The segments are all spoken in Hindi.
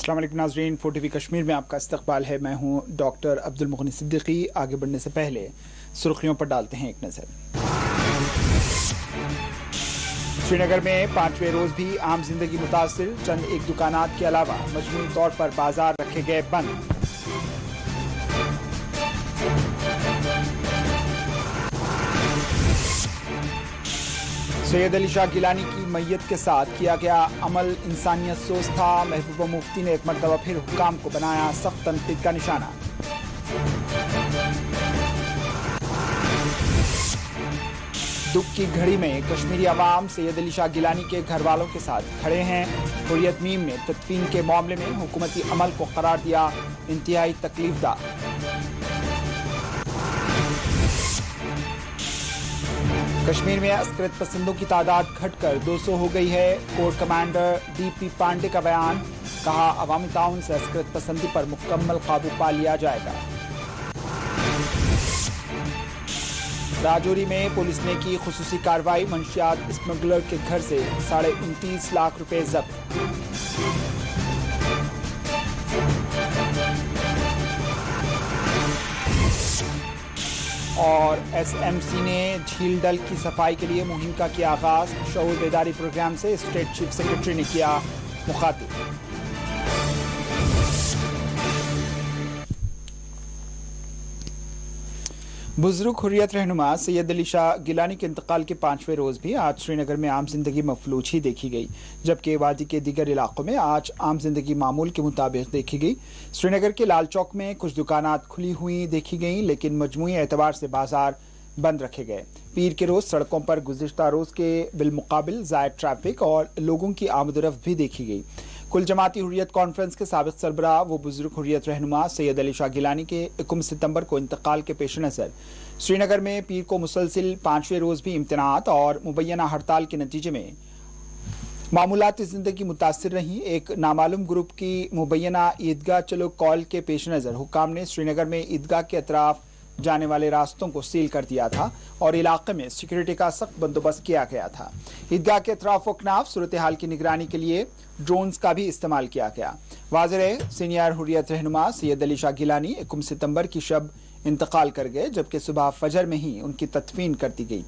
अस्सलाम वालेकुम नाज़रीन, 4TV कश्मीर में आपका इस्तकबाल है। मैं हूं डॉक्टर अब्दुल मुग़नी सिद्दीकी। आगे बढ़ने से पहले सुर्खियों पर डालते हैं एक नज़र। श्रीनगर में 5वें रोज़ भी आम जिंदगी मुतासिर। चंद एक दुकानात के अलावा मजमूई तौर पर बाजार रखे गए बंद। सैयद अली शाह गिलानी की मैयत के साथ किया गया अमल इंसानियत सोच था। महबूबा मुफ्ती ने एक मरतबा फिर हुक्काम को बनाया सख्त तनकीद का निशाना। दुख की घड़ी में कश्मीरी अवाम सैयद अली शाह गिलानी के घर वालों के साथ खड़े हैं। हुर्रियत मीम ने तदफीन के मामले में हुकूमती अमल को करार दिया इंतहाई तकलीफदा। कश्मीर में अस्करत पसंदों की तादाद घटकर 200 हो गई है। कोर कमांडर DP पांडे का बयान, कहा अवामी ताउन से अस्करत पसंदी पर मुकम्मल काबू पा लिया जाएगा। राजौरी में पुलिस ने की खुसूसी कार्रवाई। मंशियात स्मगलर के घर से 29.5 लाख रुपए जब्त। और SMC ने झील डल की सफाई के लिए मुहिम का किया आगाज। शऊर बेदारी प्रोग्राम से स्टेट चीफ सेक्रेटरी ने किया मुखातिब। बुजुर्ग हुर्रियत रहनुमा सैयद अली शाह गिलानी के इंतकाल के 5वें रोज़ भी आज श्रीनगर में आम जिंदगी मफलूज ही देखी गई, जबकि वादी के दीगर इलाकों में आज आम जिंदगी मामूल के मुताबिक देखी गई। श्रीनगर के लाल चौक में कुछ दुकानात खुली हुई देखी गईं, लेकिन मजमूई एतबार से बाजार बंद रखे गए। पीर के रोज़ सड़कों पर गुज़िश्ता रोज़ के बिलमुकाबिल ज़ायद ट्रैफिक और लोगों की आमदोरफ्त भी देखी गई। कुल जमाती हुर्रियत कॉन्फ्रेंस के साबिक़ सरबराह व बुजुर्ग हुर्रियत रहनुमा सैयद अली शाह गिलानी के 21 सितंबर को इंतकाल के पेश नज़र श्रीनगर में पीर को मुसलसिल 5वें रोज़ भी इम्तनात और मुबैना हड़ताल के नतीजे में मामूलाती ज़िंदगी मुतासिर रही। एक नामालूम ग्रुप की मुबैना ईदगाह चलो कॉल के पेश नज़र हुक्काम ने श्रीनगर में ईदगाह के अतराफ जाने वाले रास्तों को सील कर दिया था और इलाके में सिक्योरिटी का सख्त बंदोबस्त किया गया था। ईदगाह के अतराफ व कनाफ सूरत हाल की निगरानी के लिए ड्रोन्स का भी इस्तेमाल किया गया। वाज़ेह सीनियर हुर्रियत रहनुमा सैयद अली शाह गिलानी 21 सितंबर की शब इंतकाल कर गए, जबकि सुबह फजर में ही उनकी तदफीन कर दी गई।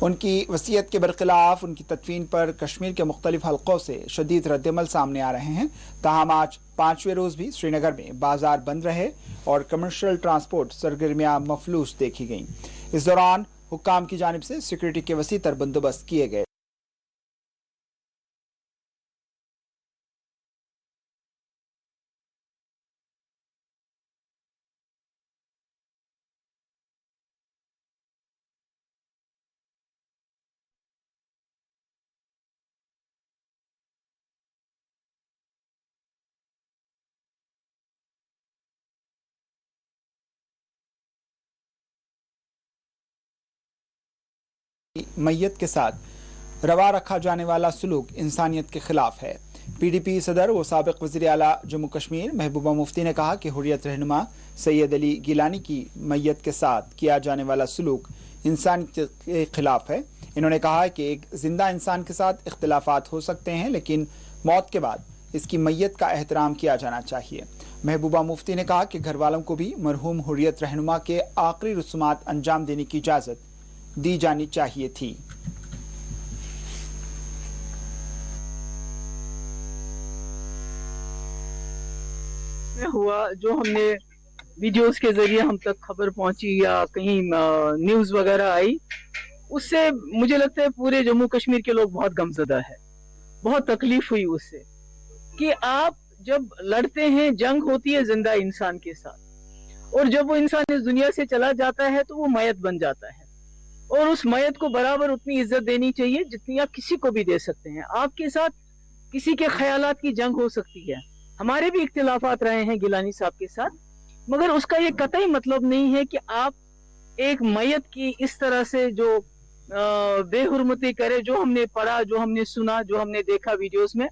उनकी वसीयत के बरखिलाफ उनकी तदफीन पर कश्मीर के मुख्तलिफ हलकों से शदीद रद्दमल सामने आ रहे हैं। ताहम आज 5वें रोज़ भी श्रीनगर में बाजार बंद रहे और कमर्शियल ट्रांसपोर्ट सरगर्मियां मफलूज देखी गईं। इस दौरान हुक्काम की जानिब से सिक्योरिटी के वसी तर बंदोबस्त किए गए। मैयत के साथ रवा रखा जाने वाला सलूक इंसानियत के खिलाफ है। PDP सदर व साबिक़ वज़ीर आला जम्मू कश्मीर महबूबा मुफ्ती ने कहा कि हुर्रियत रहनुमा सैयद अली गिलानी की मैयत के साथ किया जाने वाला सलूक इंसानियत के खिलाफ है। इन्होंने कहा कि एक जिंदा इंसान के साथ इख्तिलाफात हो सकते हैं, लेकिन मौत के बाद इसकी मैयत का एहतराम किया जाना चाहिए। महबूबा मुफ्ती ने कहा कि घर वालों को भी मरहूम हुर्रियत रहनुमा के आखिरी रसूमात अंजाम देने की इजाज़त दी जानी चाहिए थी। हुआ जो हमने वीडियोस के जरिए हम तक खबर पहुंची या कहीं न्यूज़ वगैरह आई, उससे मुझे लगता है पूरे जम्मू कश्मीर के लोग बहुत गमज़दा है। बहुत तकलीफ हुई उससे कि आप जब लड़ते हैं, जंग होती है जिंदा इंसान के साथ, और जब वो इंसान इस दुनिया से चला जाता है तो वो मैयत बन जाता है, और उस मैयत को बराबर उतनी इज्जत देनी चाहिए जितनी आप किसी को भी दे सकते हैं। आपके साथ किसी के ख्यालात की जंग हो सकती है, हमारे भी इख्तिलाफात रहे हैं गिलानी साहब के साथ, मगर उसका ये कतई मतलब नहीं है कि आप एक मैयत की इस तरह से जो बेहुरमती करे। जो हमने पढ़ा, जो हमने सुना, जो हमने देखा वीडियोस में,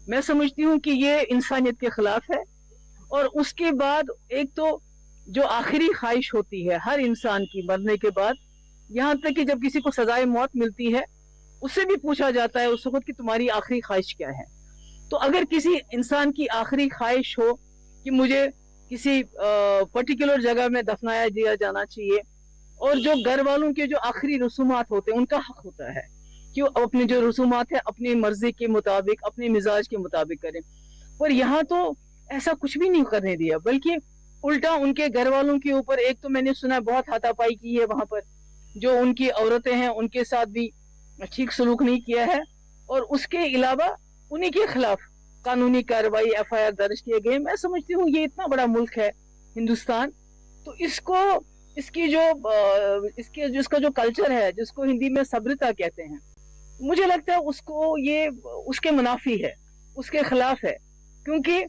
मैं समझती हूँ कि ये इंसानियत के खिलाफ है। और उसके बाद एक तो जो आखिरी ख्वाहिश होती है हर इंसान की मरने के बाद, यहाँ तक कि जब किसी को सजाए मौत मिलती है उससे भी पूछा जाता है उस वक्त कि तुम्हारी आखिरी ख्वाहिश क्या है। तो अगर किसी इंसान की आखिरी ख्वाहिश हो कि मुझे किसी पर्टिकुलर जगह में दफनाया दिया जाना चाहिए, और जो घर वालों के जो आखिरी रसूमात होते हैं उनका हक होता है कि वो अपने जो रसूमात है अपनी मर्जी के मुताबिक, अपने मिजाज के मुताबिक करें। पर यहाँ तो ऐसा कुछ भी नहीं करने दिया, बल्कि उल्टा उनके घर वालों के ऊपर, एक तो मैंने सुना बहुत हाथापाई की है वहां पर, जो उनकी औरतें हैं उनके साथ भी ठीक सलूक नहीं किया है, और उसके अलावा उन्हीं के खिलाफ कानूनी कार्रवाई, एफआईआर दर्ज किए गए। मैं समझती हूँ ये इतना बड़ा मुल्क है हिंदुस्तान, तो इसको इसकी जो इसके जिसका जो कल्चर है, जिसको हिंदी में सभ्यता कहते हैं, मुझे लगता है उसको ये उसके मुनाफी है, उसके खिलाफ है। क्योंकि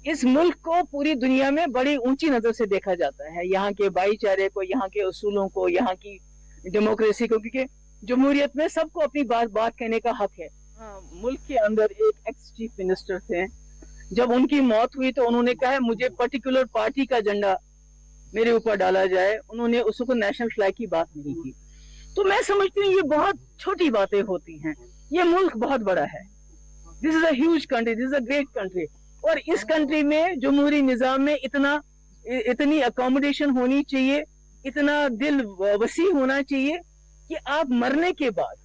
इस मुल्क को पूरी दुनिया में बड़ी ऊंची नजर से देखा जाता है, यहाँ के भाईचारे को, यहाँ के उसूलों को, यहाँ की डेमोक्रेसी को, क्योंकि जमहूरियत में सबको अपनी बात कहने का हक है। मुल्क के अंदर एक एक्स चीफ मिनिस्टर थे, जब उनकी मौत हुई तो उन्होंने कहा मुझे पर्टिकुलर पार्टी का झंडा मेरे ऊपर डाला जाए, उन्होंने उसको नेशनल फ्लैग की बात नहीं की। तो मैं समझती हूँ ये बहुत छोटी बातें होती हैं। ये मुल्क बहुत बड़ा है, this is a huge country, this is a great country, और इस कंट्री में जमहूरी निजाम में इतनी अकोमोडेशन होनी चाहिए, इतना दिल वसी होना चाहिए कि आप मरने के बाद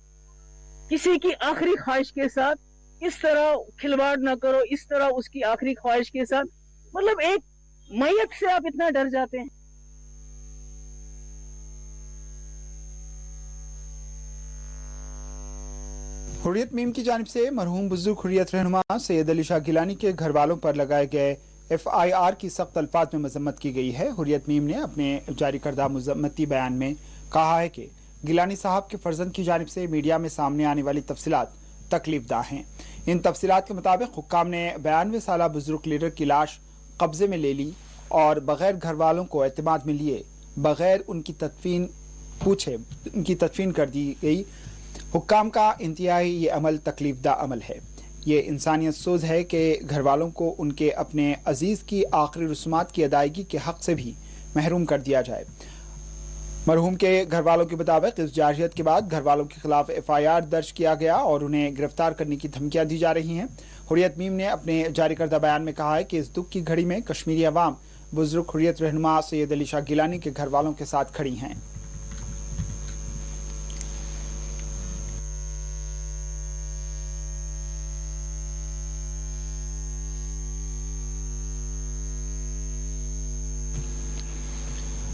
किसी की आखिरी ख्वाहिश के साथ इस तरह खिलवाड़ ना करो, इस तरह उसकी आखिरी ख्वाहिश के साथ, मतलब एक मैयत से आप इतना डर जाते हैं। हुर्रियत मीम की जानिब से मरहूम बुजुर्ग हुर्रियत रहनुमा सैयद अली शाह गिलानी के घर वालों पर लगाए गए एफआईआर की सख्त अल्फाज में मजम्मत की गई है। हुर्रियत मीम ने अपने जारी करदा मजम्मती बयान में कहा है कि गिलानी साहब के फर्जंद की जानिब से मीडिया में सामने आने वाली तफसीलात तकलीफदा हैं। इन तफसीलात के मुताबिक हुक्काम ने 92 साला बुजुर्ग लीडर की लाश कब्जे में ले ली और बगैर घर वालों को एतमाद में लिए बगैर उनकी तदफीन कर दी गई। हुक्काम का इंतहाई ये अमल तकलीफदा अमल है। ये इंसानियत सोज है कि घर वालों को उनके अपने अजीज़ की आखिरी रस्मात की अदायगी के हक से भी महरूम कर दिया जाए। मरहूम के घर वालों के मुताबिक इस जारहियत के बाद घर वालों के खिलाफ एफआईआर दर्ज किया गया और उन्हें गिरफ्तार करने की धमकियां दी जा रही हैं। हुर्रियत मीम ने अपने जारी करदा बयान में कहा है कि इस दुख की घड़ी में कश्मीरी अवाम बुजुर्ग हुर्रियत रहनुमा सैयद अली शाह गिलानी के घर वालों के साथ खड़ी हैं।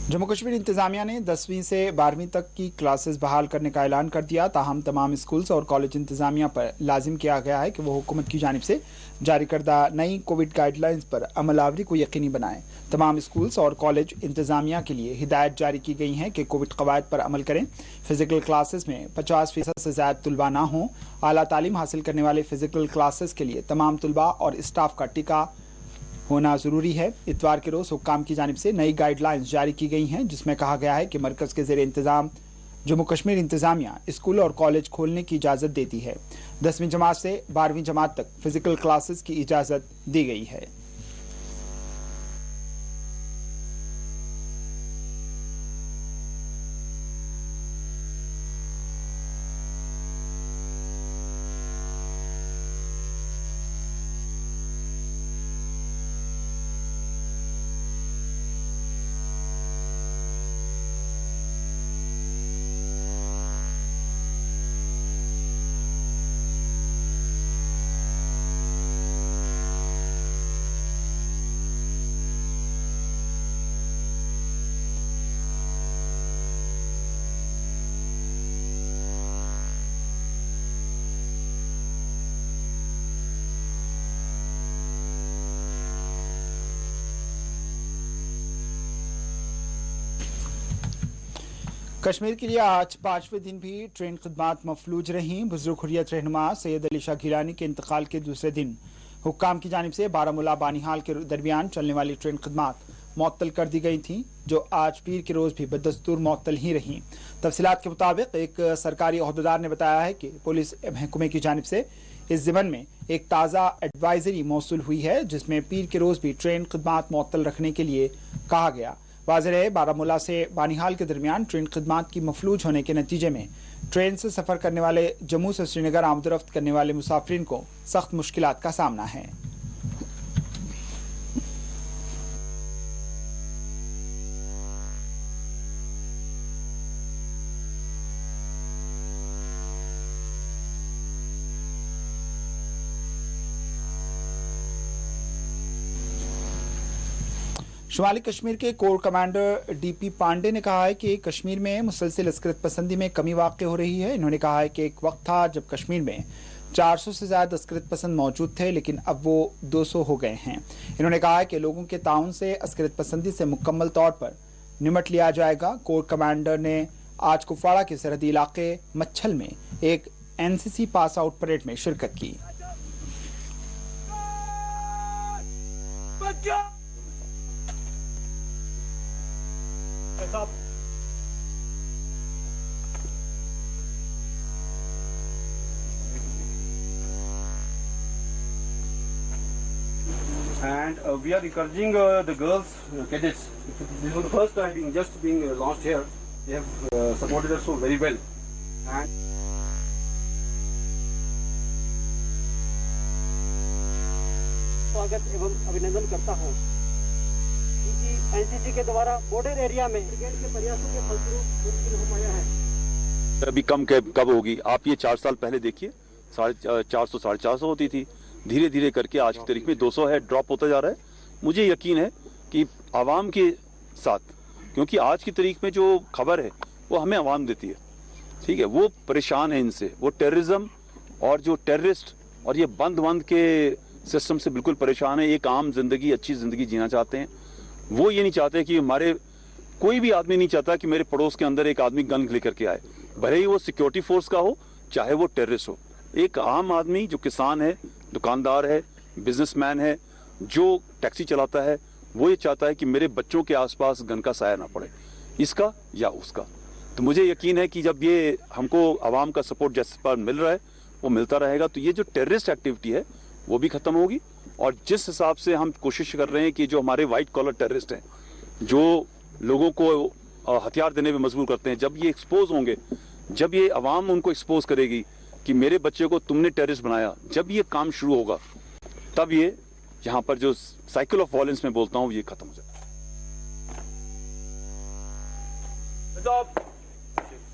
जम्मू कश्मीर इंतजामिया ने 10वीं से 12वीं तक की क्लासेस बहाल करने का ऐलान कर दिया। ताहम तमाम स्कूल्स और कॉलेज इंतजामिया पर लाजिम किया गया है कि वो हुकूमत की जानिब से जारी करदा नई कोविड गाइडलाइंस पर अमलावरी को यकीनी बनाएं। तमाम स्कूल्स और कॉलेज इंतजामिया के लिए हिदायत जारी की गई हैं कि कोविड कवायद पर अमल करें। फिजिकल क्लासेस में 50% से ज़्यादा तुलबा ना हों। आला तालीम हासिल करने वाले फिजिकल क्लासेस के लिए तमाम तुलबा और स्टाफ का टीका होना ज़रूरी है। इतवार के रोज़ हुक्काम की जानिब से नई गाइडलाइंस जारी की गई हैं, जिसमें कहा गया है कि मरकज़ के ज़ेर इंतज़ाम जम्मू कश्मीर इंतज़ामिया स्कूल और कॉलेज खोलने की इजाज़त देती है। 10वीं जमात से 12वीं जमात तक फ़िज़िकल क्लासेस की इजाज़त दी गई है। कश्मीर के लिए आज 5वें दिन भी ट्रेन खिदमात मफलूज रहीं। बुजुर्ग हुर्रियत रहनुमा सैयद अली शाह गिलानी के इंतकाल के दूसरे दिन हुक्काम की जानिब से बारामूला बानिहाल के दरमियान चलने वाली ट्रेन खिदमात मअतल कर दी गई थीं, जो आज पीर के रोज़ भी बदस्तूर मअतल ही रहीं। तफसीलात के मुताबिक एक सरकारी अहदेदार ने बताया है कि पुलिस महकमे की जानिब से इस ज़िमन में एक ताज़ा एडवाइजरी मौसूल हुई है, जिसमें पीर के रोज़ भी ट्रेन खिदमात मअतल रखने के लिए कहा गया। वाज़ेह है बारामूला से बानिहाल के दरमियान ट्रेन खिदमात की मफलूज होने के नतीजे में ट्रेन से सफ़र करने वाले जम्मू से श्रीनगर आमदोरफ्त करने वाले मुसाफिरीन को सख्त मुश्किलात का सामना है। शुमाली कश्मीर के कोर कमांडर डीपी पांडे ने कहा है कि कश्मीर में मुसलसल अस्करत पसंदी में कमी वाक़ हो रही है। इन्होंने कहा है कि एक वक्त था जब कश्मीर में 400 से ज़्यादा अस्करत पसंद मौजूद थे, लेकिन अब वो 200 हो गए हैं। इन्होंने कहा है कि लोगों के ताउन से अस्करत पसंदी से मुकम्मल तौर पर निमट लिया जाएगा। कोर कमांडर ने आज कुपवाड़ा के सरहदी इलाके मच्छल में एक एनसीसी पास आउट परेड में शिरकत की। And we are encouraging the girls, cadets. This was the first time being launched here. They have supported us so very well. And स्वागत एवं अभिनंदन करता हूँ कि एनसीसी के द्वारा बॉर्डर एरिया में ब्रिगेड के प्रयासों के फलस्वरूप मुमकिन हो पाया है। अभी कम कब होगी? आप ये 4 साल पहले देखिए 450 450 होती थी, धीरे धीरे करके आज की तारीख में 200 है, ड्रॉप होता जा रहा है। मुझे यकीन है कि आवाम के साथ, क्योंकि आज की तारीख में जो खबर है वो हमें आवाम देती है, ठीक है, वो परेशान है इनसे, वो टेररिज्म और जो टेररिस्ट और ये बंद के सिस्टम से बिल्कुल परेशान है। एक आम जिंदगी, अच्छी जिंदगी जीना चाहते हैं। वो ये नहीं चाहते कि हमारे, कोई भी आदमी नहीं चाहता कि मेरे पड़ोस के अंदर एक आदमी गन लेकर के आए, भले ही वो सिक्योरिटी फोर्स का हो चाहे वो टेररिस्ट हो। एक आम आदमी जो किसान है, दुकानदार है, बिजनेसमैन है, जो टैक्सी चलाता है, वो ये चाहता है कि मेरे बच्चों के आसपास गन का साया ना पड़े, इसका या उसका। तो मुझे यकीन है कि जब ये हमको आवाम का सपोर्ट जैसे पर मिल रहा है वो मिलता रहेगा, तो ये जो टेररिस्ट एक्टिविटी है वो भी खत्म होगी। और जिस हिसाब से हम कोशिश कर रहे हैं कि जो हमारे वाइट कॉलर टेररिस्ट हैं, जो लोगों को हथियार देने में मजबूर करते हैं, जब ये एक्सपोज होंगे, जब ये आवाम उनको एक्सपोज करेगी कि मेरे बच्चे को तुमने टेररिस्ट बनाया, जब ये काम शुरू होगा तब ये यहाँ पर जो साइकिल ऑफ वायलेंस में बोलता हूँ ये खत्म हो जाए।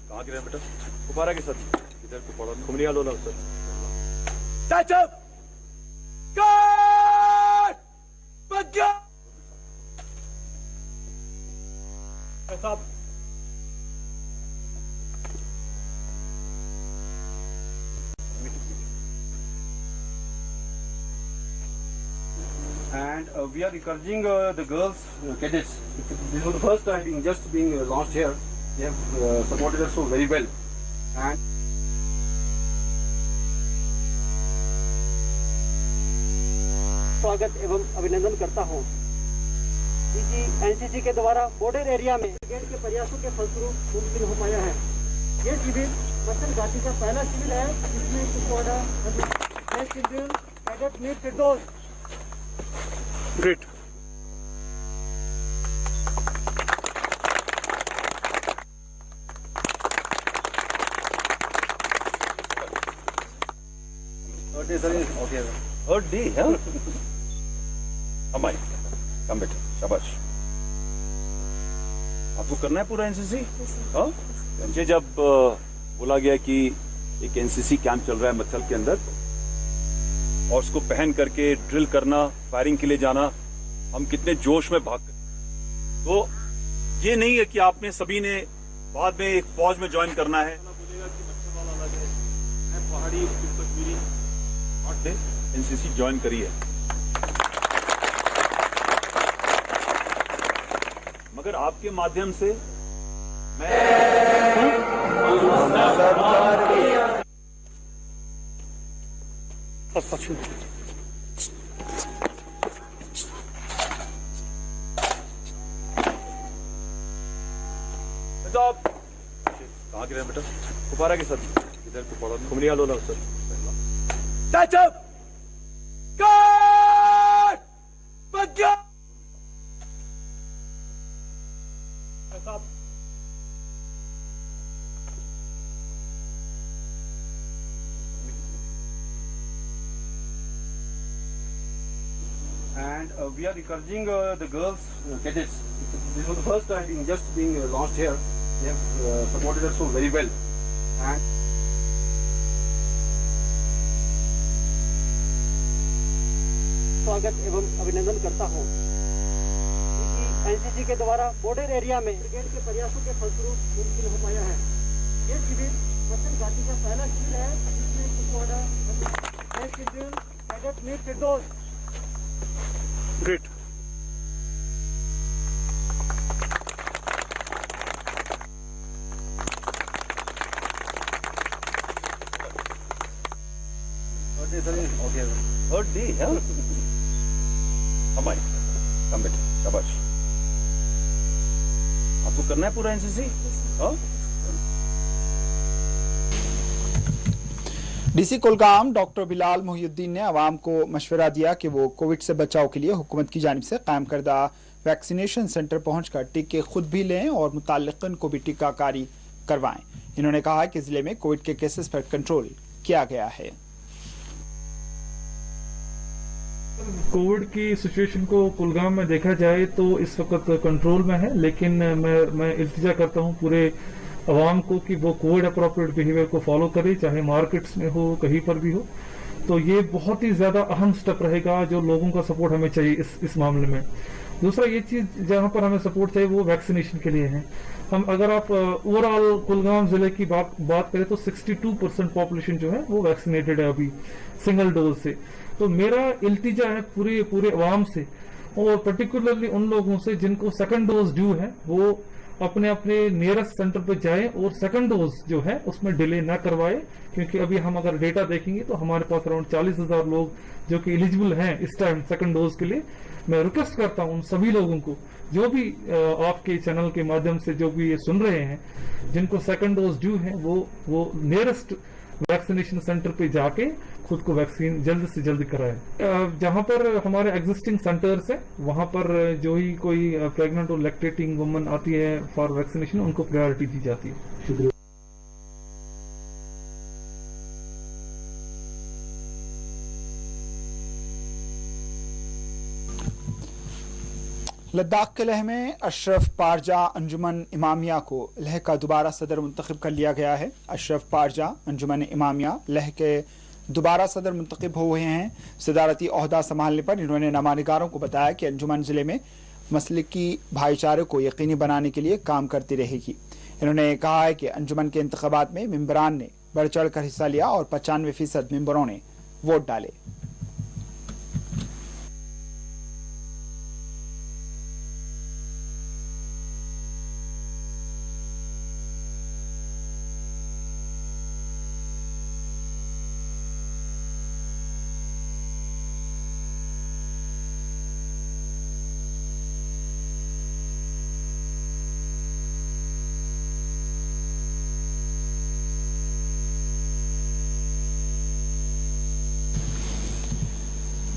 कहाँ गिरे बेटा? दोबारा के साथ इधर को पड़ा घुमरिया लो ना sir. And we are encouraging the girls, cadets. This was the first time being launched here. They have supported us so very well. And स्वागत एवं अभिनंदन करता हूँ कि एनसीसी के द्वारा बॉर्डर एरिया में ब्रिगेड के प्रयासों के फलस्वरूप मुमकिन हो पाया है। ये शिविर मच्छल घाटी का पहला शिविर है जिसमें कुपवाड़ा चिल्ड्रन कैडेट मीट फिरदौस great. Third day, huh? कम बेटे, शाबाश। आपको करना है पूरा एनसीसी? हाँ? मुझे जब बोला गया कि एक एनसीसी कैंप चल रहा है मच्छल के अंदर और उसको पहन करके ड्रिल करना, फायरिंग के लिए जाना, हम कितने जोश में भाग गए। तो ये नहीं है कि आपने सभी ने बाद में एक फौज में ज्वाइन करना है। बोलेगा कि मच्छल वाला अलग है, मैं पहाड़ी कश्मीरी एनसीसी ज्वाइन करी है, मगर आपके माध्यम से मैं कहाँ गिरे बेटा? दोबारा के साथ इधर को पड़ा घुमरिया लो ना sir. And we are encouraging the girls, cadets. This was the first time just being launched here. They have supported us so very well. And स्वागत एवं अभिनंदन करता हूँ। एनसीसी के द्वारा बॉर्डर एरिया में ब्रिगेड के प्रयासों के फलस्वरूप मुमकिन हो पाया है। ये शिविर मत्स्य घाटी का पहला शिविर है जिसमें Kupwara children cadet meet Firdous. great. Third day, huh? Come on, come बेटा, शाबाश। आपको करना है पूरा एनसीसी? हाँ? डीसी कुलगाम डॉक्टर बिलाल मोहिउद्दीन ने आवाम को मशवरा दिया कि वो कोविड से बचाव के लिए हुकूमत की जानिब से कायम करदा वैक्सीनेशन सेंटर पहुंचकर टीके खुद भी लें और मुताल्लिक़न को भी टीकाकारी करवाएं। इन्होंने कहा कि जिले में कोविड के केसेस पर कंट्रोल किया गया है। कोविड की सिचुएशन को कुलगाम में देखा जाए तो इस वक्त कंट्रोल में है, लेकिन मैं इल्तिजा करता हूं पूरे अवाम को कि वो कोविड अप्रोप्रिएट बिहेवियर को फॉलो करे, चाहे मार्केट्स में हो, कहीं पर भी हो। तो ये बहुत ही ज्यादा अहम स्टेप रहेगा जो लोगों का सपोर्ट हमें चाहिए इस मामले में। दूसरा ये चीज जहां पर हमें सपोर्ट चाहिए वो वैक्सीनेशन के लिए है। हम अगर आप ओवरऑल कुलगाम जिले की बात करें तो 62% पॉपुलेशन जो है वो वैक्सीनेटेड है अभी सिंगल डोज से। तो मेरा इल्तिजा है पूरे अवाम से और पर्टिकुलरली उन लोगों से जिनको सेकंड डोज ड्यू है वो अपने नियरेस्ट सेंटर पे जाएं और सेकंड डोज जो है उसमें डिले ना करवाए, क्योंकि अभी हम अगर डेटा देखेंगे तो हमारे पास अराउंड 40,000 लोग जो कि एलिजिबल हैं इस टाइम सेकंड डोज के लिए। मैं रिक्वेस्ट करता हूं उन सभी लोगों को जो भी आपके चैनल के माध्यम से जो भी ये सुन रहे हैं जिनको सेकंड डोज ड्यू है वो नियरेस्ट वैक्सीनेशन सेंटर पे जाके खुद को वैक्सीन जल्द से जल्द कराएं। जहां पर हमारे एग्जिस्टिंग सेंटर्स है वहां पर जो ही कोई प्रेग्नेंट और लैक्टेटिंग वुमन आती है फॉर वैक्सीनेशन उनको प्रायोरिटी दी जाती है। शुक्रिया। लद्दाख के लेह में अशरफ पारजा अंजुमन इमामिया को लेह का दोबारा सदर मुंतखब कर लिया गया है। अशरफ पारजा अंजुमन इमामिया लेह के दोबारा सदर मुंतखब हुए हैं। सदारती ओहदा संभालने पर इन्होंने नमानिगारों को बताया कि अंजुमन जिले में मसलकी भाईचारे को यकीनी बनाने के लिए काम करती रहेगी। इन्होंने कहा है कि अंजुमन के इंतखाबात में मेंबरान ने बढ़ चढ़ कर हिस्सा लिया और 95% मेंबरों ने वोट डाले।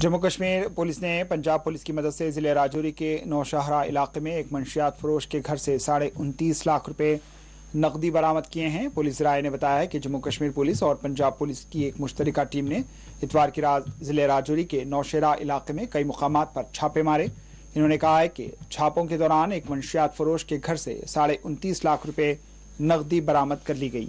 जम्मू कश्मीर पुलिस ने पंजाब पुलिस की मदद से जिले राजौरी के नौशहरा इलाके में एक मंशियात फरोश के घर से 29.5 लाख रुपए नकदी बरामद किए हैं। पुलिस राय ने बताया है कि जम्मू कश्मीर पुलिस और पंजाब पुलिस की एक मुश्तरका टीम ने इतवार की रात जिले राजौरी के नौशहरा इलाके में कई मुकामात पर छापे मारे। इन्होंने कहा है कि छापों के दौरान एक मंशियात फरोश के घर से 29.5 लाख रुपए नकदी बरामद कर ली गई।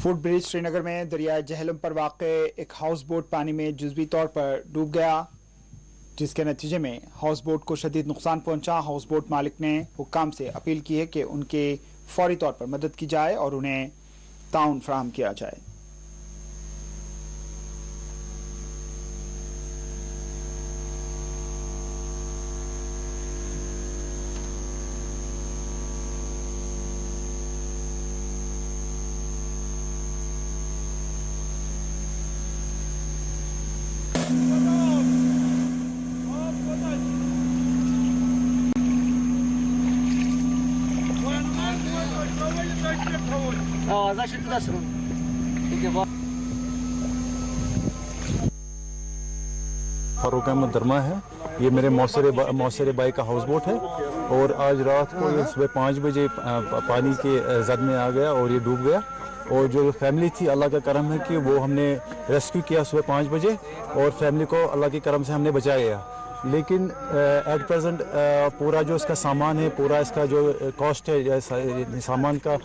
फुट ब्रिज श्रीनगर में दरिया जहलम पर वाक़े एक हाउस बोट पानी में जुज़वी तौर पर डूब गया, जिसके नतीजे में हाउस बोट को शदीद नुकसान पहुंचा। हाउस बोट मालिक ने हुक्काम से अपील की है कि उनके फौरी तौर पर मदद की जाए और उन्हें ताउन फराहम किया जाए। फारूक अहमद दरमा है। ये मेरे मौसरे बाई का हाउस बोट है और आज रात को ये सुबह 5 बजे पानी के जद में आ गया और ये डूब गया। और जो फैमिली थी, अल्लाह का करम है कि वो हमने रेस्क्यू किया सुबह 5 बजे और फैमिली को अल्लाह के करम से हमने बचाया। लेकिन एट प्रेजेंट पूरा जो इसका सामान है, पूरा इसका जो कॉस्ट है सामान का,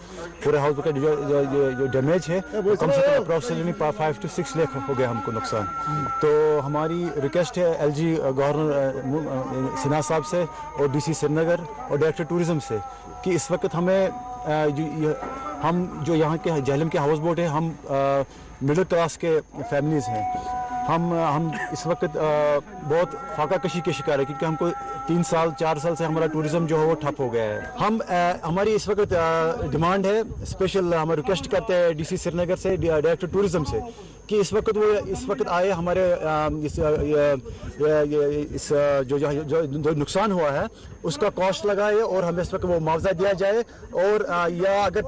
पूरे हाउस का जो डैमेज है, कम से कम अप्रॉक्सीमेटली 5 to 6 लाख हो गया हमको नुकसान। तो हमारी रिक्वेस्ट है एलजी गवर्नर सिन्हा साहब से और डीसी श्रीनगर और डायरेक्टर टूरिज्म से कि इस वक्त हमें हम जो यहाँ के जहलम के हाउस बोट है, हम मिडिल क्लास के फैमिलीज़ हैं। हम इस वक्त बहुत फाका कशी के शिकार है क्योंकि हमको 3-4 साल से हमारा टूरिज्म जो है वो ठप हो गया है। हमारी इस वक्त डिमांड है, स्पेशल हम रिक्वेस्ट करते हैं डीसी श्रीनगर से, डायरेक्टर टूरिज्म से कि इस वक्त आए हमारे इस जो नुकसान हुआ है उसका कॉस्ट लगाए और हमें इस वक्त वो मुआवजा दिया जाए। और या अगर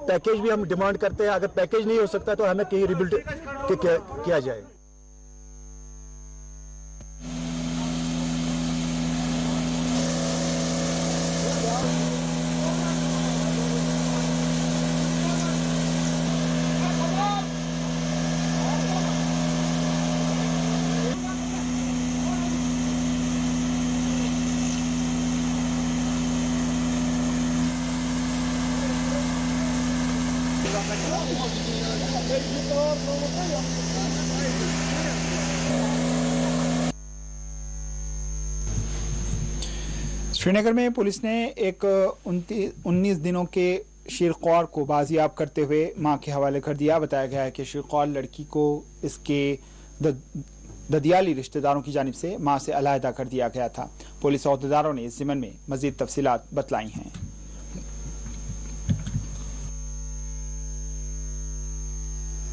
पैकेज भी हम डिमांड करते हैं, अगर पैकेज नहीं हो सकता तो हमें कहीं रिबिल्ड किया जाए। श्रीनगर में पुलिस ने एक 19 दिनों के शिरख्वार को बाजियाब करते हुए मां के हवाले कर दिया। बताया गया है कि शिरख्वार लड़की को इसके ददियाली रिश्तेदारों की जानिब से मां से अलहदा कर दिया गया था। पुलिस अहदेदारों ने इस ज़िमन में मजीद तफसीलात बतलाई हैं।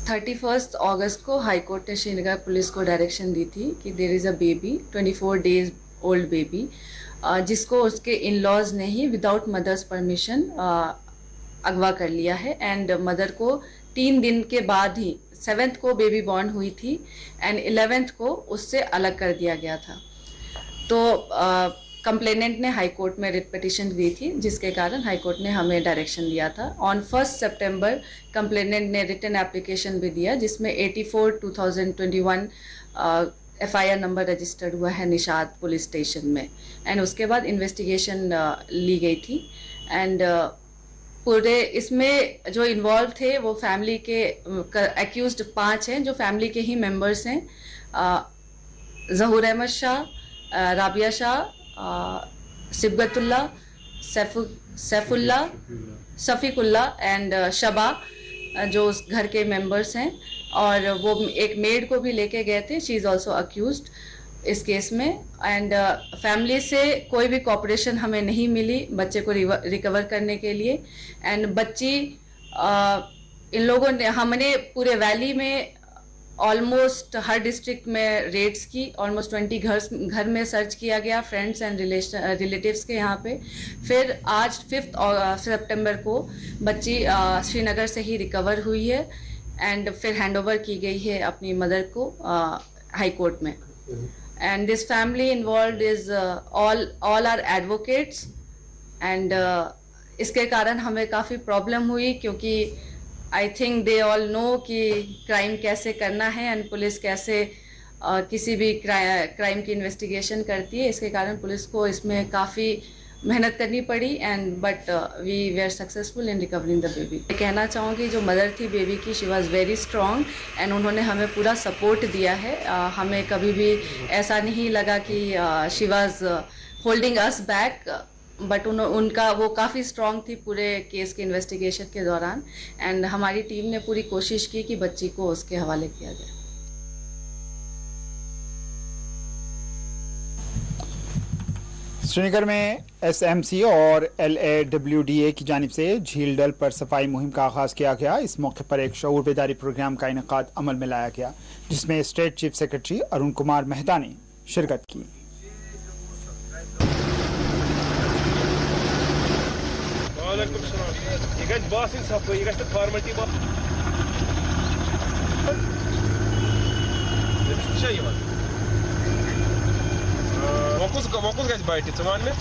31 अगस्त को हाई कोर्ट ने श्रीनगर पुलिस को डायरेक्शन दी थी कि there is a baby 24 days old baby जिसको उसके इन लॉज ने ही विदाउट मदर्स परमिशन अगवा कर लिया है। एंड मदर को 3 दिन के बाद ही 7th को बेबी बॉर्न हुई थी एंड 11th को उससे अलग कर दिया गया था। तो कंप्लेनेंट ने हाई कोर्ट में रिट पिटीशन दी थी, जिसके कारण हाई कोर्ट ने हमें डायरेक्शन दिया था। ऑन 1 सितंबर कंप्लेनेंट ने रिटन एप्लीकेशन भी दिया जिसमें 84/2021 FIR नंबर रजिस्टर्ड हुआ है निशाद पुलिस स्टेशन में। एंड उसके बाद इन्वेस्टिगेशन ली गई थी। एंड पूरे इसमें जो इन्वॉल्व थे वो फैमिली के एक्यूज्ड 5 हैं जो फैमिली के ही मेंबर्स हैं। ज़हूर अहमद शाह, राबिया शाह, सिबगतुल्ला, सैफुल्ला, सफ़ीकुल्ला एंड शबा जो उस घर के मेंबर्स हैं। और वो एक मेड को भी लेके गए थे, शी इज़ ऑल्सो अक्यूज्ड इस केस में। एंड फैमिली से कोई भी कॉपरेशन हमें नहीं मिली बच्चे को रिकवर करने के लिए। एंड बच्ची इन लोगों ने, हमने पूरे वैली में ऑलमोस्ट हर डिस्ट्रिक्ट में रेड्स की, ऑलमोस्ट 20 घर में सर्च किया गया, फ्रेंड्स एंड रिलेटिव्स के यहाँ पे। फिर आज 5 सितंबर को बच्ची श्रीनगर से ही रिकवर हुई है एंड फिर हैंडओवर की गई है अपनी मदर को हाई कोर्ट में। And this family involve is all are advocates. And इसके कारण हमें काफ़ी प्रॉब्लम हुई क्योंकि I think they all know कि क्राइम कैसे करना है एंड पुलिस कैसे किसी भी क्राइम की इन्वेस्टिगेशन करती है। इसके कारण पुलिस को इसमें काफ़ी मेहनत करनी पड़ी and but we were successful in recovering the baby. मैं कहना चाहूँगी जो मदर थी बेबी की, she was very strong and उन्होंने हमें पूरा सपोर्ट दिया है। हमें कभी भी ऐसा नहीं लगा कि she was holding us back, but उनका वो काफ़ी स्ट्रॉन्ग थी पूरे केस के इन्वेस्टिगेशन के दौरान एंड हमारी टीम ने पूरी कोशिश की कि बच्ची को उसके हवाले किया जाए। श्रीनगर में एसएमसी और LAWDA की जानिब से झील डल पर सफाई मुहिम का आगाज किया गया। इस मौके पर एक शऊर बेदारी प्रोग्राम का इनेकाद अमल में लाया गया, जिसमें state chief secretary Arun Kumar Mehta ने शिरकत की। वकुस गज बैठी चमान में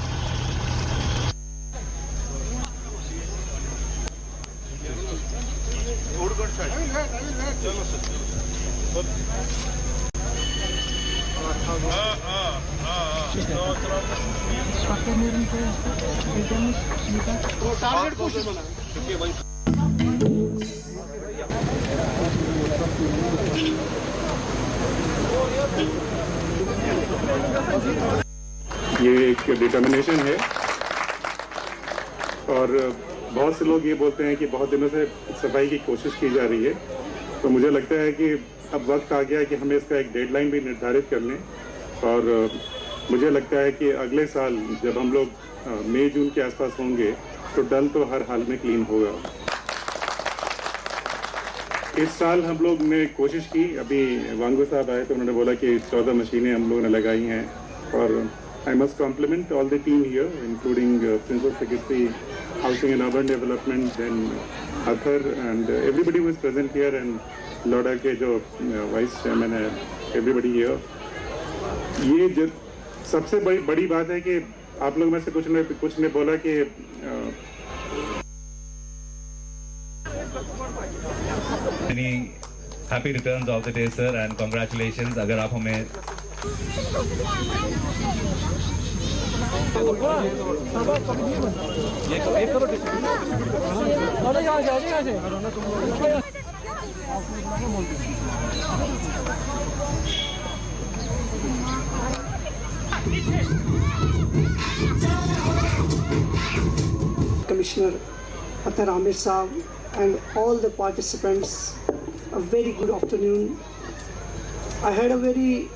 ये एक डिटर्मिनेशन है और बहुत से लोग ये बोलते हैं कि बहुत दिनों से सफाई की कोशिश की जा रही है, तो मुझे लगता है कि अब वक्त आ गया कि हमें इसका एक डेडलाइन भी निर्धारित कर लें। और मुझे लगता है कि अगले साल जब हम लोग मई जून के आसपास होंगे तो डल तो हर हाल में क्लीन होगा। इस साल हम लोग ने कोशिश की, अभी वांगू साहब आए तो उन्होंने बोला कि 14 मशीनें हम लोगों ने लगाई हैं और I must compliment all the team here, including Principal Secretary, Housing and Urban Development, and Athar, and everybody who is present here, and LODA के जो Vice Chairman है, everybody here. ये जो सबसे बड़ी बात है कि आप लोग में से कुछ ने बोला कि Many happy returns of the day, sir, and congratulations. अगर आप हमें Commissioner Athar Amir Saab and all the participants, a very good afternoon. I had a very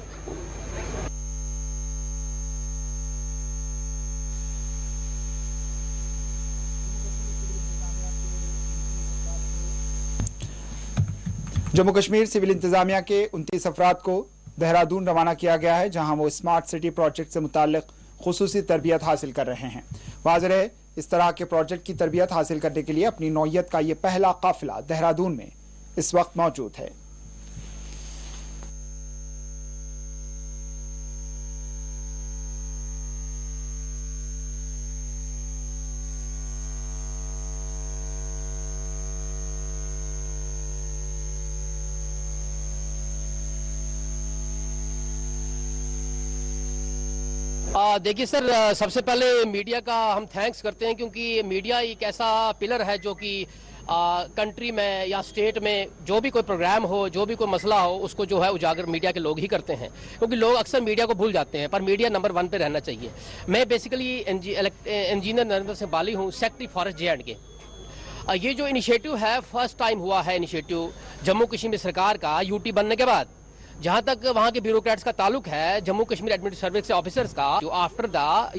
Jammu Kashmir civil इंतजामिया के 29 अफराद को देहरादून रवाना किया गया है, जहां वो स्मार्ट सिटी प्रोजेक्ट से मुताल्लिक खुसूसी तरबियत हासिल कर रहे हैं। वाज़ेह है, इस तरह के प्रोजेक्ट की तरबियत हासिल करने के लिए अपनी नौइयत का ये पहला काफिला देहरादून में इस वक्त मौजूद है। देखिए सर, सबसे पहले मीडिया का हम थैंक्स करते हैं, क्योंकि मीडिया एक ऐसा पिलर है जो कि कंट्री में या स्टेट में जो भी कोई प्रोग्राम हो, जो भी कोई मसला हो, उसको जो है उजागर मीडिया के लोग ही करते हैं, क्योंकि लोग अक्सर मीडिया को भूल जाते हैं, पर मीडिया नंबर 1 पे रहना चाहिए। मैं बेसिकली इंजीनियर नरेंद्र सिंह बाली हूँ, सेक्रेटरी फॉरेस्ट J&K। ये जो इनिशिएटिव है, फर्स्ट टाइम हुआ है इनिशिएटिव जम्मू कश्मीर सरकार का यूटी बनने के बाद। जहां तक वहां के ब्यूरोक्रेट्स का ताल्लुक है, Jammu Kashmir administrative service officers का, जो आफ्टर द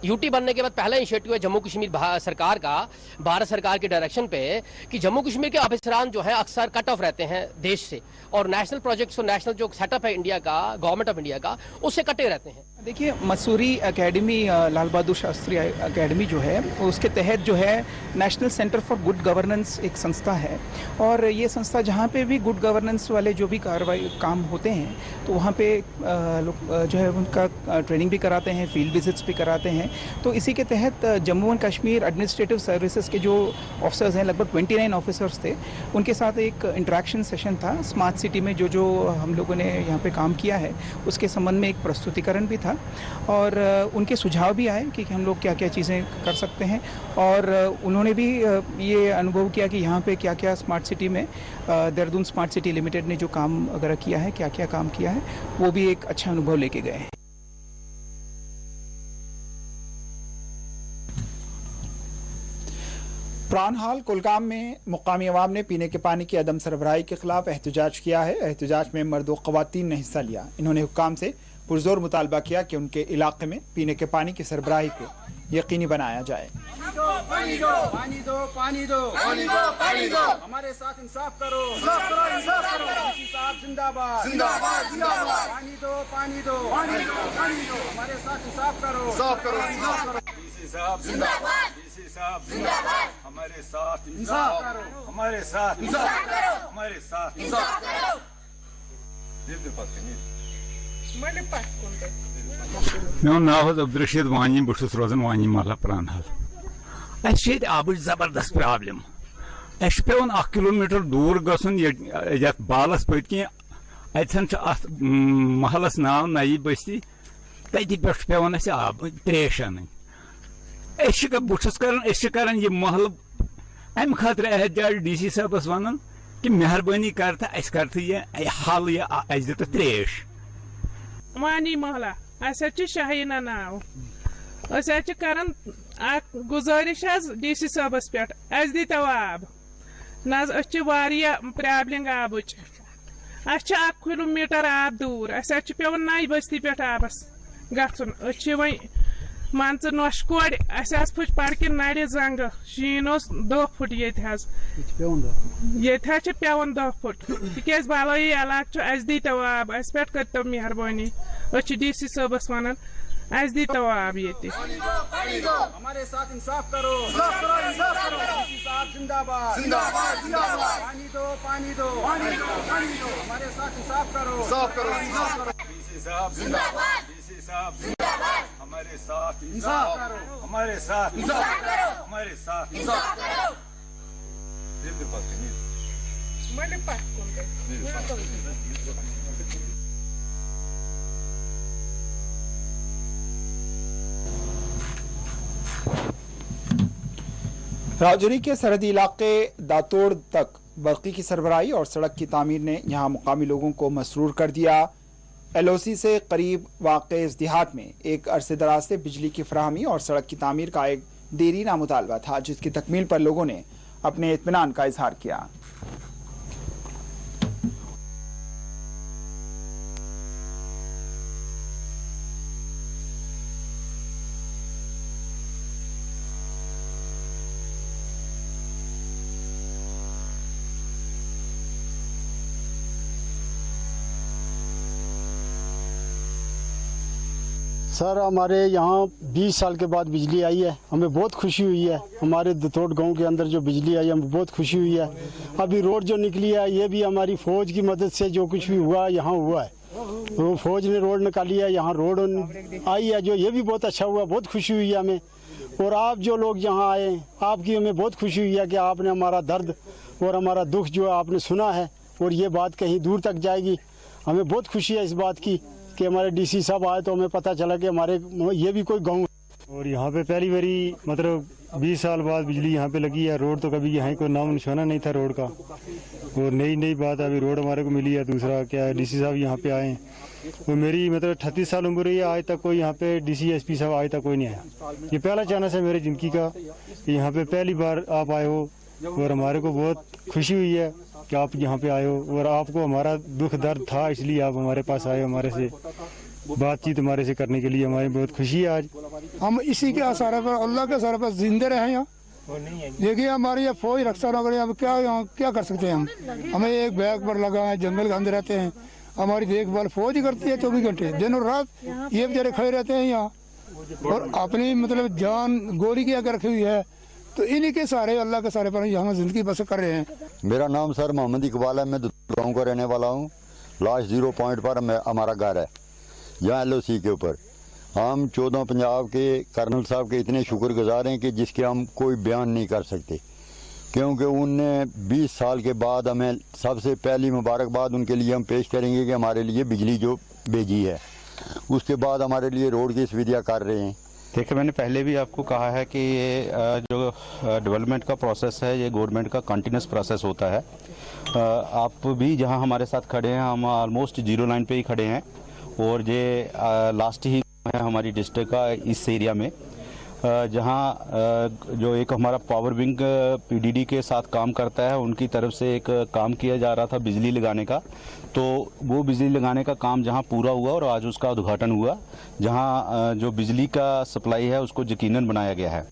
यूटी बनने के बाद पहला इनिशिएटिव है जम्मू कश्मीर सरकार का, भारत सरकार के डायरेक्शन पे, कि जम्मू कश्मीर के ऑफिसरान जो है अक्सर कट ऑफ रहते हैं देश से, और नेशनल प्रोजेक्ट्स और नेशनल जो सेटअप है इंडिया का, गवर्नमेंट ऑफ इंडिया का, उससे कटे रहते हैं। देखिए, मसूरी एकेडमी, लाल बहादुर शास्त्री एकेडमी जो है, उसके तहत जो है national centre for good governance एक संस्था है, और ये संस्था जहाँ पे भी गुड गवर्नेंस वाले जो भी काम होते हैं, तो वहाँ पे लोग जो है उनका ट्रेनिंग भी कराते हैं, फील्ड विजिट्स भी कराते हैं। तो इसी के तहत Jammu and Kashmir administrative services के जो ऑफिसर्स हैं, लगभग 29 ऑफिसर्स थे, उनके साथ एक इंटरेक्शन सेशन था। स्मार्ट सिटी में जो हम लोगों ने यहाँ पे काम किया है, उसके संबंध में एक प्रस्तुतिकरण भी था। था और उनके सुझाव भी आए कि हम लोग क्या क्या चीज़ें कर सकते हैं और उन्होंने भी ये अनुभव किया कि यहाँ पे क्या क्या स्मार्ट सिटी में देहरादून स्मार्ट सिटी लिमिटेड ने जो काम वगैरह किया है, क्या क्या काम किया है, वो भी एक अच्छा अनुभव लेके गए हैं। प्राणहाल कुलगाम में मुकामी अवाम ने पीने के पानी की अदम सरबराही के खिलाफ एहतजाज किया है। एहतजाज में मर्द व ख़वातीन ने हिस्सा लिया। इन्होंने हुक्काम से पुरजोर मुतालबा किया कि उनके इलाके में पीने के पानी की सरबराही को यकीनी बनाया जाए। पानी दो, पानी दो, पानी दो, पानी दो, पानी दो, हमारे साथ इंसाफ करो, इंसाफ करो, इंसाफ करो, डीसी साहब जिंदाबाद, जिंदाबाद, जिंदाबाद, पानी दो, पानी दो, पानी दो, पानी दो, हमारे साथ इंसाफ करो, इंसाफ करो, इंसाफ करो, डीसी साहब जिंदाबाद, डीसी साहब जिंदाबाद, हमारे साथ इंसाफ करो, हमारे साथ इंसाफ करो, हमारे साथ इंसाफ करो। मेरा नाम अब्दुल रशीद वानी, बहुत रोजान वानी महला प्राणहाल। आब जबरदस्त प्रॉब्लम। पेवन 1 किलोमीटर दूर गसन बालस पत्कि अतन महलस नाव नई बस्ती तति पे पेवन आब त्रेश अन कर यह महल अम खतर एहतजाज डीसी साहबस वन कि मेहरबानी कर तो यह हल यह दित त्रेश। वानी महला शाहीना नाव कर गुजारिश डीसी साहबस पे दीतो आब न प्रॉब्लम आबच 1 किलोमीटर आब दूर पेवन नई बस्ती पे आबस गन वह मान नोश कोड़ फुच पड़क नड़ जंग शीन 2 फुट ये पेवन 2 फुट तिक बलई इलाक दीतो आब पे करो मेहरबानी डीसी साहबस वन दीतो आब ये हमारे साथ इंसाफ करो, इंसाफ करो, इंसाफ करो, डीसी साहब जिंदाबाद, जिंदाबाद, जिंदाबाद, पानी दो, पानी दो, पानी दो, पानी दो, हमारे साथ इंसाफ करो, इंसाफ करो, इंसाफ करो, डीसी साहब जिंदाबाद, डीसी साहब जिंदाबाद, हमारे साथ इंसाफ करो, हमारे साथ इंसाफ करो, हमारे साथ इंसाफ करो। राजौरी के सरहदी इलाके दातोड़ तक बरकी की सरबराही और सड़क की तामीर ने यहां मुकामी लोगों को मसरूर कर दिया। LOC से करीब वाक़े इस देहात में एक अरसे दराज से बिजली की फराहमी और सड़क की तामीर का एक देरीना मुतालबा था, जिसकी तकमील पर लोगों ने अपने इत्मीनान का इजहार किया। सर हमारे यहाँ 20 साल के बाद बिजली आई है, हमें बहुत खुशी हुई है। हमारे दतोड़ गांव के अंदर जो बिजली आई है हमें बहुत खुशी हुई है। अभी रोड जो निकली है ये भी हमारी फ़ौज की मदद से जो कुछ भी हुआ यहाँ हुआ है, तो फ़ौज ने रोड निकाली है, यहाँ रोड आई है जो ये भी बहुत अच्छा हुआ, बहुत खुशी हुई है हमें। और आप जो लोग यहाँ आए आपकी हमें बहुत खुशी हुई है कि आपने हमारा दर्द और हमारा दुख जो आपने सुना है और ये बात कहीं दूर तक जाएगी। हमें बहुत खुशी है इस बात की कि हमारे डीसी साहब आए तो हमें पता चला कि हमारे ये भी कोई गांव और यहाँ पे पहली बारी मतलब 20 साल बाद बिजली यहाँ पे लगी है। रोड तो कभी यहाँ कोई नाम निशाना नहीं था रोड का, और नई बात अभी रोड हमारे को मिली है। दूसरा क्या है डीसी साहब यहाँ पे आए, और मेरी मतलब 38 साल उम्र है, आज तक कोई यहाँ पे डीसी एसपी साहब आज तक कोई नहीं आया। ये पहला चांस है मेरी ज़िंदगी का कि यहाँ पे पहली बार आप आए हो, और हमारे को बहुत खुशी हुई है कि आप यहाँ पे आए हो, और आपको हमारा दुख दर्द था इसलिए आप हमारे पास आए, हमारे से बातचीत हमारे से करने के लिए हमारी बहुत खुशी है। आज हम इसी के आसारे पर अल्लाह के आसारे पर जिंदे रहे यहाँ। देखिए हमारी ये फौज रक्षा न करे, अब क्या कर सकते हैं हम। हमें एक बैग पर लगा है, जंगल के अंदर रहते हैं, हमारी देखभाल फौज ही करती है 24 घंटे दिन और रात। ये बेचारे खड़े रहते हैं यहाँ और अपनी मतलब जान गोली की अगर रखी हुई है, तो इन्हीं के सहारे अल्लाह के सहारे पर हम जिंदगी बसर कर रहे हैं। मेरा नाम सर मोहम्मद इकबाल है, मैं गाँव का रहने वाला हूँ। लास्ट 0 पॉइंट पर हमारा घर है, यहाँ LOC के ऊपर। हम 14 पंजाब के कर्नल साहब के इतने शुक्रगुजार हैं कि जिसके हम कोई बयान नहीं कर सकते, क्योंकि उनने 20 साल के बाद हमें सबसे पहली मुबारकबाद उनके लिए हम पेश करेंगे कि हमारे लिए बिजली जो भेजी है। उसके बाद हमारे लिए रोड की सुविधा कर रहे हैं। देखिए, मैंने पहले भी आपको कहा है कि ये जो डेवलपमेंट का प्रोसेस है ये गवर्नमेंट का कंटिन्यूस प्रोसेस होता है। आप भी जहां हमारे साथ खड़े हैं, हम ऑलमोस्ट जीरो लाइन पे ही खड़े हैं और ये लास्ट ही है हमारी डिस्ट्रिक्ट का इस एरिया में, जहां जो एक हमारा पावर विंग पीडीडी के साथ काम करता है, उनकी तरफ से एक काम किया जा रहा था बिजली लगाने का। तो वो बिजली लगाने का काम जहां पूरा हुआ और आज उसका उद्घाटन हुआ, जहां जो बिजली का सप्लाई है उसको यकीनन बनाया गया है।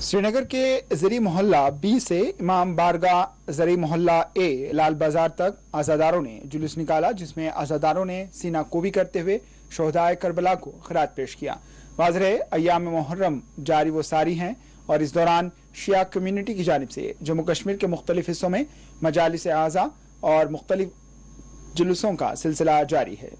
श्रीनगर के जरी मोहल्ला बी से इमाम बारगाह जरी मोहल्ला ए लाल बाजार तक आज़ादारों ने जुलूस निकाला, जिसमें आज़ादारों ने सीना कोबी करते हुए शोहदाए करबला को खिरात पेश किया। वाज़रे अय्याम मुहर्रम जारी वो सारी हैं और इस दौरान शिया कम्युनिटी की जानिब से जम्मू कश्मीर के मुख्तलिफ हिस्सों में मजालिस आज़ा और मुख्तलिफ जुलूसों का सिलसिला जारी है।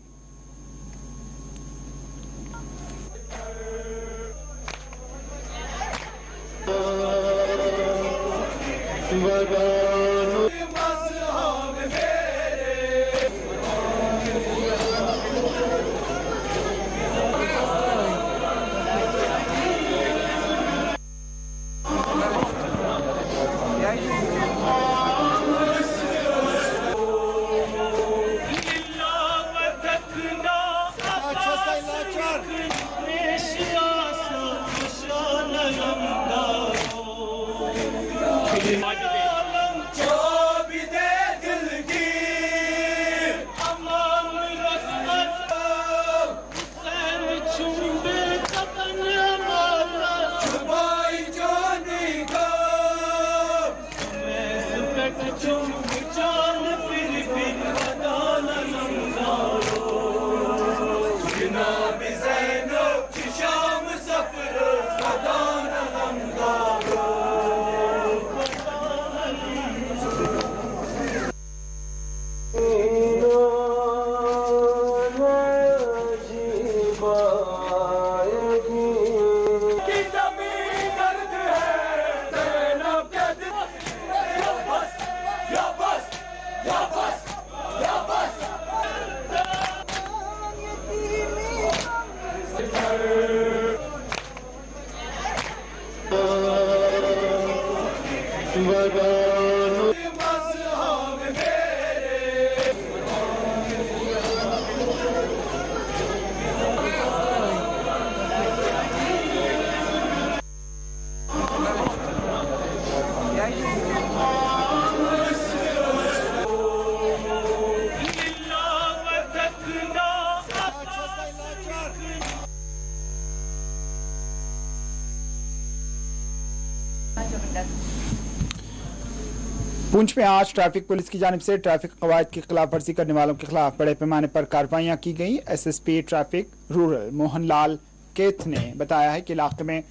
पुंछ में आज ट्रैफिक पुलिस की जानिब से ट्रैफिक कवायद की खिलाफ वर्जी करने वालों के खिलाफ बड़े पैमाने पर कार्रवाइयां की गई। SSP traffic rural Mohan Lal kth ने बताया है कि इलाके में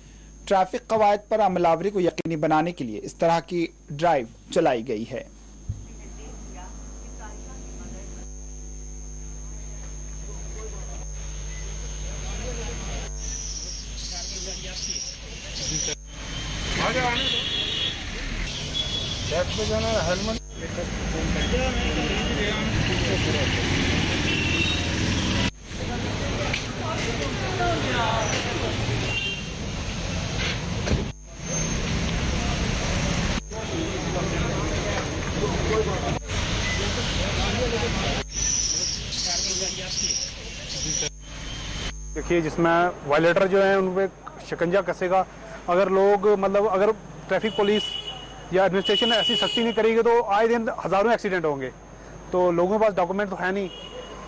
ट्रैफिक कवायद पर अमलावरी को यकीनी बनाने के लिए इस तरह की ड्राइव चलाई गई है। देखिए, जिसमें वायलेटर जो है उन पे शिकंजा कसेगा। अगर लोग अगर ट्रैफिक पुलिस या एडमिनिस्ट्रेशन ऐसी सख्ती नहीं करेगी तो आए दिन हज़ारों एक्सीडेंट होंगे। तो लोगों के पास डॉक्यूमेंट तो है नहीं,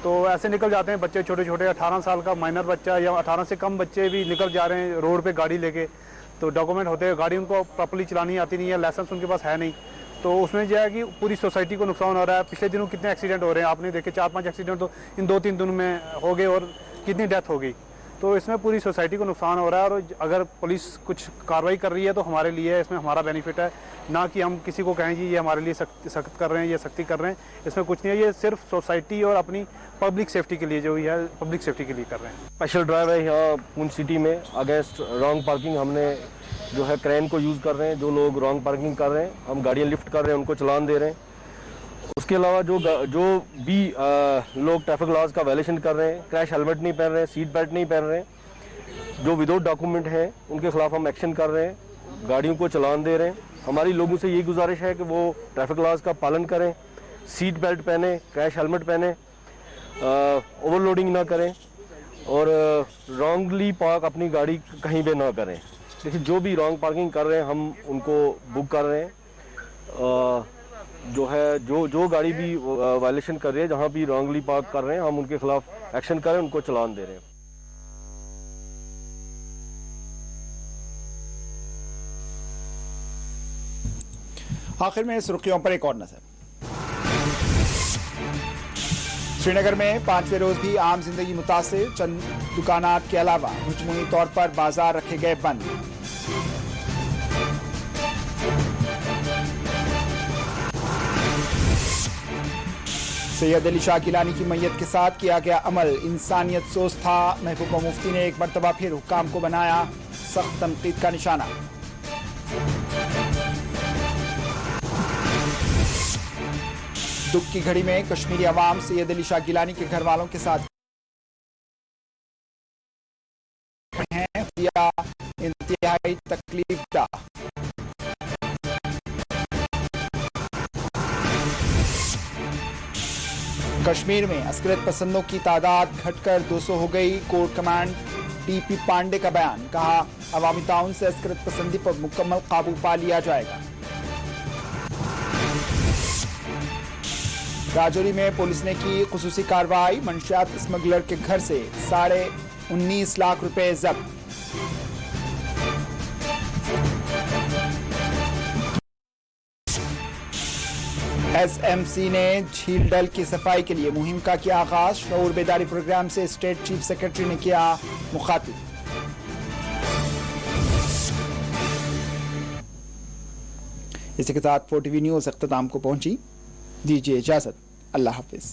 तो ऐसे निकल जाते हैं बच्चे, छोटे छोटे 18 साल का माइनर बच्चा या 18 से कम बच्चे भी निकल जा रहे हैं रोड पे गाड़ी लेके। तो डॉक्यूमेंट होते हैं, गाड़ी उनको प्रॉपर्ली चलानी आती नहीं है, लाइसेंस उनके पास है नहीं, तो उसमें जो है कि पूरी सोसाइटी को नुकसान हो रहा है। पिछले दिनों कितने एक्सीडेंट हो रहे हैं आपने देखे, 4-5 एक्सीडेंट तो इन 2-3 दिनों में हो गए और कितनी डेथ हो गई। तो इसमें पूरी सोसाइटी को नुकसान हो रहा है और अगर पुलिस कुछ कार्रवाई कर रही है तो हमारे लिए इसमें हमारा बेनिफिट है, ना कि हम किसी को कहें जी ये हमारे लिए सख्त कर रहे हैं, ये सख्ती कर रहे हैं। इसमें कुछ नहीं है, ये सिर्फ सोसाइटी और अपनी पब्लिक सेफ्टी के लिए जो है पब्लिक सेफ्टी के लिए कर रहे हैं। स्पेशल ड्राइव है यहाँ पुंछ सिटी में अगेंस्ट रॉन्ग पार्किंग। हमने जो है क्रेन को यूज़ कर रहे हैं, जो लोग रॉन्ग पार्किंग कर रहे हैं हम गाड़ियाँ लिफ्ट कर रहे हैं, उनको चलान दे रहे हैं। उसके अलावा जो भी लोग ट्रैफिक लॉज का वायलेशन कर रहे हैं, क्रैश हेलमेट नहीं पहन रहे हैं, सीट बेल्ट नहीं पहन रहे हैं, जो विदाउट डॉक्यूमेंट हैं, उनके खिलाफ हम एक्शन कर रहे हैं, गाड़ियों को चलान दे रहे हैं। हमारी लोगों से ये गुजारिश है कि वो ट्रैफिक लॉज का पालन करें, सीट बेल्ट पहने, क्रैश हेलमेट पहने, ओवरलोडिंग ना करें और रॉन्गली पार्क अपनी गाड़ी कहीं पे ना करें। देखिए, जो भी रॉन्ग पार्किंग कर रहे हैं हम उनको बुक कर रहे हैं। जो है जो गाड़ी भी वायलेशन कर रही है, जहाँ भी रॉन्गली पार्क कर रहे हैं, हम उनके खिलाफ एक्शन करें, उनको चलान दे रहे हैं। आखिर में सुर्खियों पर एक और नजर। श्रीनगर में 5वें रोज भी आम जिंदगी मुतासिर, चंद दुकानात के अलावा मजमूई तौर पर बाजार रखे गए बंद। सैयद अली शाह गिलानी की मैयत के साथ किया गया अमल इंसानियत सोच था। महबूबा मुफ्ती ने एक मरतबा फिर हुक्काम को बनाया सख्त तनकीद का निशाना। दुख की घड़ी में कश्मीरी अवाम सैयद अली शाह गिलानी के घर वालों के साथ हैं, दिया इंतहाई तकलीफदा। कश्मीर में अस्करत पसंदों की तादाद घटकर 200 हो गई। कोर कमांड टीपी पांडे का बयान, कहा अवामी ताउन से अस्करत पसंदी पर मुकम्मल काबू पा लिया जाएगा। राजौरी में पुलिस ने की खुसूसी कार्रवाई, मंशियात स्मगलर के घर से 19.5 लाख रुपए जब्त। एसएमसी ने झील डल की सफाई के लिए मुहिम का किया आगाज। शऊर बेदारी प्रोग्राम से स्टेट चीफ सेक्रेटरी ने किया मुखातिब। इसी के साथ 4TV न्यूज अख्ताम को पहुंची। दीजिए इजाजत। अल्लाह हाफिज।